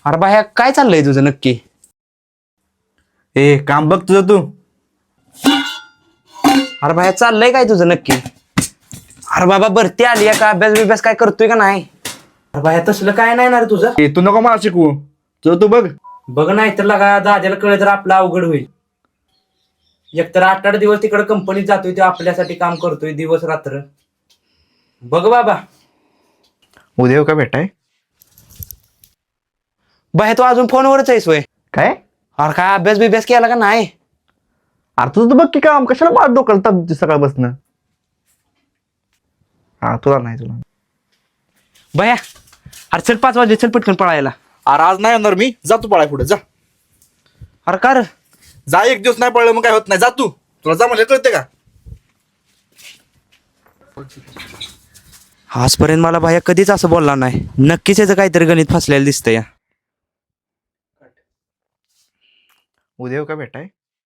अरे बाया काय चाललंय तुझं नक्की? ए काम बघ तुझं तू. अरे बाया चाललंय काय तुझं नक्की? अरे बाबा भरती आली का? अभ्यास बिभ्यास काय करतोय का नाही? अरे बाया तसलं काय नाही ना रे तुझं. ए तू नको मला शिकवू, तुझं तू बघ. बघ नाही तर लगा दाद्याला कळलं तर आपलं अवघड होईल. एकतर 8-8 दिवस तिकडे कंपनीत जातोय, तो आपल्यासाठी काम करतोय दिवस रात्र. बघ बाबा. उद्या येऊ का भेटाय? बाया तू अजून फोनवरच आहेस होय? काय? अरे काय अभ्यास बिभ्यास केला का नाही? अरे तुझं तू बघ की काम, कशाला माझं डोक्याला ताप सकाळपासून. हा तुला नाही तुला. बाया अरे चल 5 वाजले, चल पटकन पळायला. अरे आज नाही येणार मी, जा तू पळाय पुढे जा. अरे का रे? जा, एक दिवस नाही पळलं मग काय होत नाही, जा तू. तुला जा म्हणजे कळते का? आजपर्यंत मला बाया कधीच असं बोलला नाही. नक्कीच याचं काहीतरी गणित फसलेलं दिसतंय. उद्या येऊ का भेटाय?